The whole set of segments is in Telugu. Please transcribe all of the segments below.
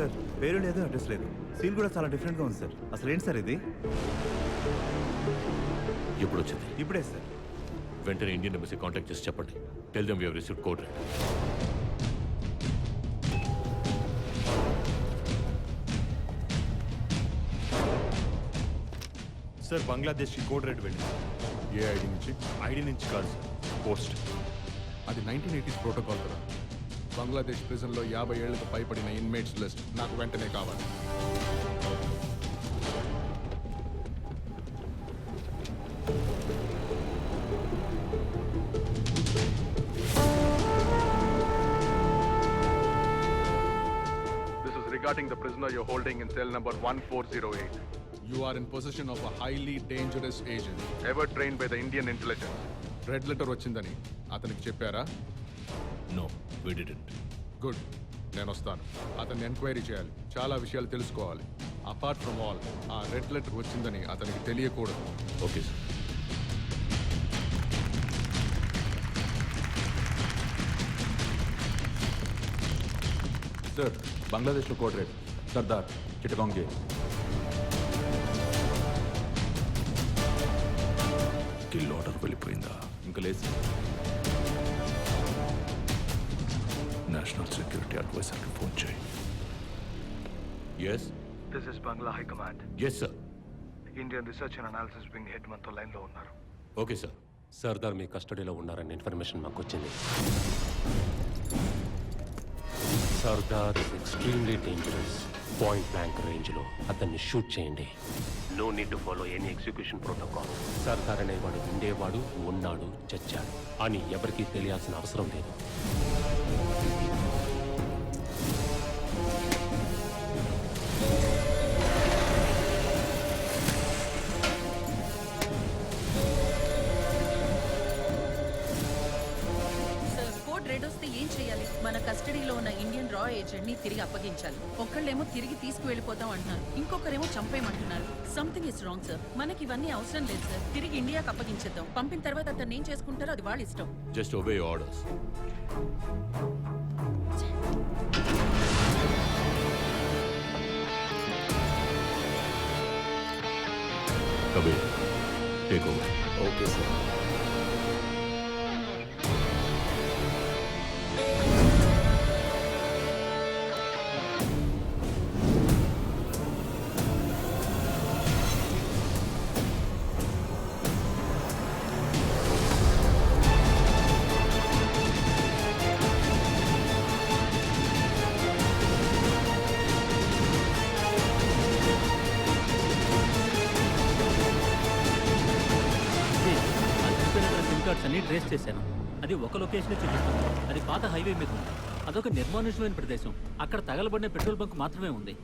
సార్ పేరు లేదు, అడ్రస్ లేదు, సీల్ కూడా చాలా డిఫరెంట్గా ఉంది సార్. అసలు ఏంటి సార్ ఇది? ఎప్పుడు వచ్చింది? ఇప్పుడే సార్. వెంటనే ఇండియన్ ఎంబసీ కాంటాక్ట్ చేసి చెప్పండి. Tell them we have received code red. Sir బంగ్లాదేశ్కి కోడ్ రెడ్ వెళ్ళింది. ఏ ఐడి నుంచి? ఐడి నుంచి కాదు సార్, పోస్ట్. అది 1980s ప్రోటోకాల్ కదా. బంగ్లాదేశ్ ప్రిజన్లో 50 ఏళ్లకు పైబడిన ఇన్మేట్స్ లిస్ట్ నాకు వెంటనే కావాలి. This is regarding the prisoner you're holding in cell number 1408. You are in possession of a highly dangerous agent. Ever trained by the Indian intelligence. Red letter వచ్చిందని అతనికి చెప్పారా? No, we didn't. గుడ్, నేను వస్తాను. అతన్ని ఎంక్వైరీ చేయాలి, చాలా విషయాలు తెలుసుకోవాలి. అపార్ట్ ఫ్రమ్ ఆల్, ఆ రెడ్ లెటర్ వచ్చిందని అతనికి తెలియకూడదు. Okay sir. సార్ బంగ్లాదేశ్లో code red, Sardar Chittagong jail. Kill order వెళ్ళిపోయిందా? ఇంకా లేదు సార్. నేషనల్ సెక్యూరిటీ అడ్వైజర్కి ఫోన్ చేయి. Yes This is Bangla High Command. Yes sir. Indian Research and Analysis Wing head మనతో లైన్లో ఉన్నారు. Okay sir. సర్దార్ మీ కస్టడీలో ఉన్నారన్న ఇన్ఫర్మేషన్ మాకు వచ్చింది. Sardar is extremely dangerous. Point blank రేంజ్లో అతన్ని షూట్ చేయండి. No need to follow any execution protocol. Sardar అనేవాడు ఉండేవాడు, ఉన్నాడు, చచ్చాడు అని ఎవరికీ తెలియాల్సిన అవసరం లేదు. ఏం చేయాలి? మన కస్టడీలో ఉన్న ఇండియన్ రా ఏజెంట్ ని తిరిగి అప్పగించాలి. ఒకళ్ళేమో తిరిగి తీసుకువెళ్ళిపోతాం అంటున్నారు, ఇంకొకరేమో చంపేయమంటున్నారు. Something is wrong sir. మనకి ఇవన్నీ అవసరం లేదు సార్. తిరిగి ఇండియాకి అప్పగించేద్దాం. పంపిన తర్వాత అతన్ని ఏం చేసుకుంటారో అది వాళ్ళ ఇష్టం. Just obey orders. Kabir, take over. Okay sir. అన్ని ట్రేస్ చేశాను. అది ఒక లొకేషన్ చూపిస్తుంది. అది పాత హైవే మీద ఉంది. అదొక నిర్మానుష్యమైన ప్రదేశం. అక్కడ తగలబడిన పెట్రోల్ బంక్ మాత్రమే ఉంది.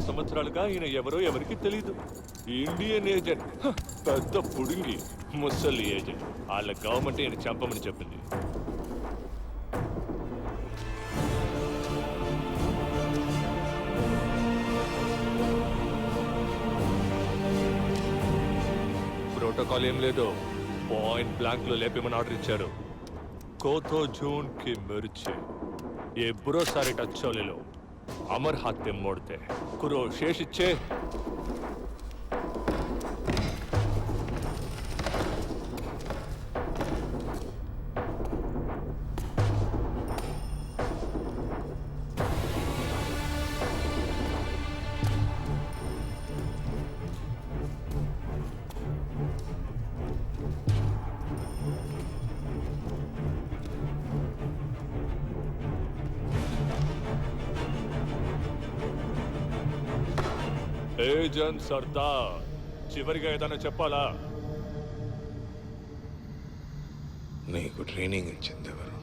సంవత్సరాలుగా ఈయన ఎవరో ఎవరికి తెలియదు. ఇండియన్ ఏజెంట్, పెద్ద పుడింగి ముసలి ఏజెంట్. వాళ్ళ గవర్నమెంట్ ఈయన చంపమని చెప్పింది. ప్రోటోకాల్ ఏం లేదు. పాయింట్ బ్లాంక్ లో లేపేమని ఆర్డర్ ఇచ్చారు. కోతో జూన్ కి మిర్చి ఏ బురో సారి టచ్ లో అమర్ హాత్యం మోడితే కురో శేషిచ్చే. ఏజెంట్ సర్దార్, చివరిగా ఏదైనా చెప్పాలా? నీకు ట్రైనింగ్ ఇచ్చింది ఎవరు?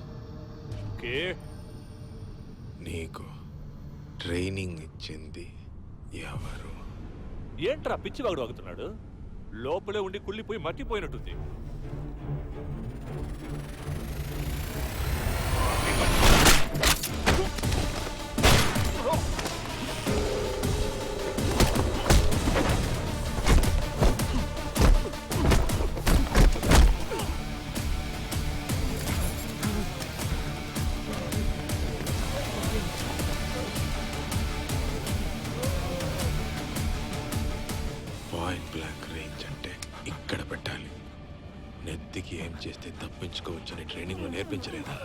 కే నీకు ట్రైనింగ్ ఇచ్చింది ఎవరు? ఏంట్రా పిచ్చివాగుడు వాగుతున్నాడు? లోపలే ఉండి కుళ్ళిపోయి మట్టిపోయినట్టుంది. పాయింట్ బ్లాంక్ రేంజ్ అంటే ఇక్కడ పెట్టాలి. నెత్తికి ఏం చేస్తే తప్పించుకోవచ్చని ట్రైనింగ్లో నేర్పించలేదా?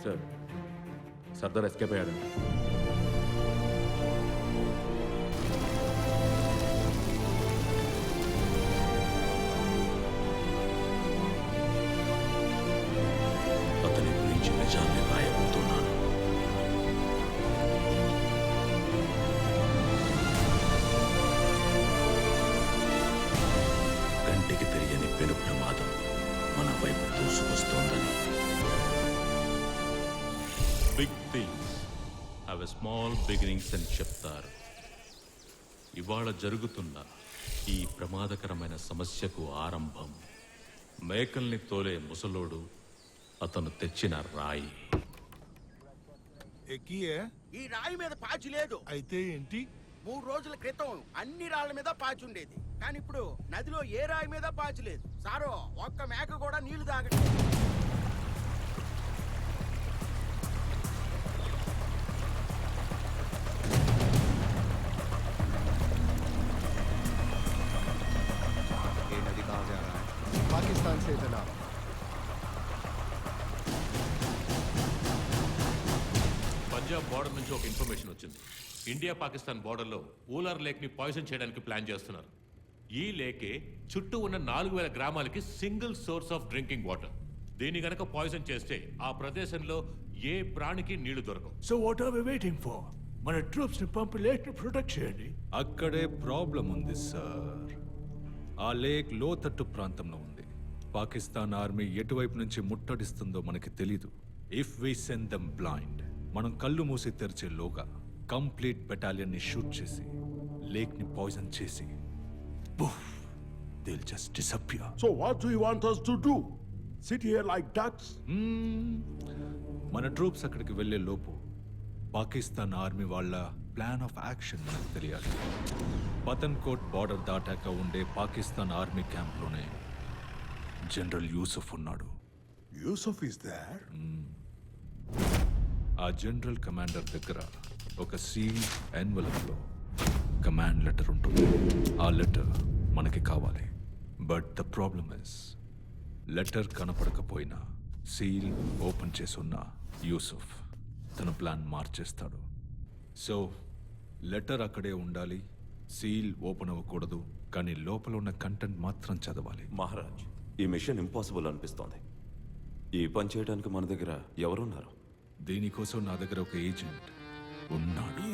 సార్, సర్దార్ ఎస్కేప్ అయ్యాడండి. అతని గురించి నిజాన్ని రాయబోతున్నాను. కంటికి తెలియని పెను ప్రమాదం మన వైపు దూసుకొస్తోందని. Big things have a small beginnings అని చెప్తారు. ఇవాళ జరుగుతున్న ఈ ప్రమాదకరమైన సమస్యకు ఆరంభం మేకల్ని తోలే ముసలోడు అతను తెచ్చిన రాయి. ఎక్కియే ఈ రాయి మీద పాచి లేదు. అయితే ఏంటి? 3 రోజుల క్రితం అన్ని రాళ్ల మీద పాచి ఉండేది, కానీ ఇప్పుడు నదిలో ఏ రాయి మీద పాచి లేదు. సారో ఒక్క మేక కూడా నీళ్లు తాగట్లేదు. पाकिस्तान से जनाब। పంజాబ్ బార్డర్ నుంచి ఒక ఇన్ఫర్మేషన్ వచ్చింది. ఇండియా పాకిస్తాన్ బార్డర్లో ఊలర్ లేక్ ని పాయిజన్ చేయడానికి ప్లాన్ చేస్తున్నారు. ఈ లేకే చుట్టూ ఉన్న 4000 గ్రామాలకి single source of drinking water. దీన్ని గనక పాయిజన్ చేస్తే ఆ ప్రదేశంలో ఏ ప్రాణికి నీళ్లు దొరకవు. So what are we waiting for? మన ట్రూప్స్ ని పంపి లేక్ ని ప్రొటెక్ట్ చేయండి. అక్కడే ప్రాబ్లం ఉంది సార్. ఆ లేక్ లోతట్టు ప్రాంతంలో ఉంది. పాకిస్తాన్ ఆర్మీ ఎటువైపు నుంచి ముట్టడిస్తుందో మనకి తెలీదు. If we send them blind, మనం కళ్ళు మూసి తెరిచేలోగా కంప్లీట్ బెటాలియన్ ని షూట్ చేసి లేక్ ని పాయిజన్ చేసి they'll just disappear. So what do you want us to do? Sit here like ducks? మన ట్రూప్స్ అక్కడికి వెళ్లే లోపు పాకిస్తాన్ ఆర్మీ వాళ్ళ ప్లాన్ ఆఫ్ యాక్షన్ మనకు తెలియాలి. పతన్కోట్ బార్డర్ దాటాక ఉండే పాకిస్తాన్ ఆర్మీ క్యాంప్లోనే జనరల్ యూసుఫ్ ఉన్నాడు. Yusuf is there? ఆ జనరల్ కమాండర్ దగ్గర ఒక సీల్ ఎన్వలప్లో కమాండ్ లెటర్ ఉంటుంది. ఆ లెటర్ మనకి కావాలి. But the problem is, letter కనపడకపోయినా సీల్ ఓపెన్ చేసున్న యూసుఫ్ తన ప్లాన్ మార్చేస్తాడు. సో లెటర్ అక్కడే ఉండాలి, సీల్ ఓపెన్ అవ్వకూడదు, కానీ లోపల ఉన్న కంటెంట్ మాత్రం చదవాలి. మహారాజ్, ఈ మిషన్ ఇంపాసిబుల్ అనిపిస్తోంది. ఈ పని చేయడానికి మన దగ్గర ఎవరున్నారు? దీనికోసం నా దగ్గర ఒక ఏజెంట్ ఉన్నాడు.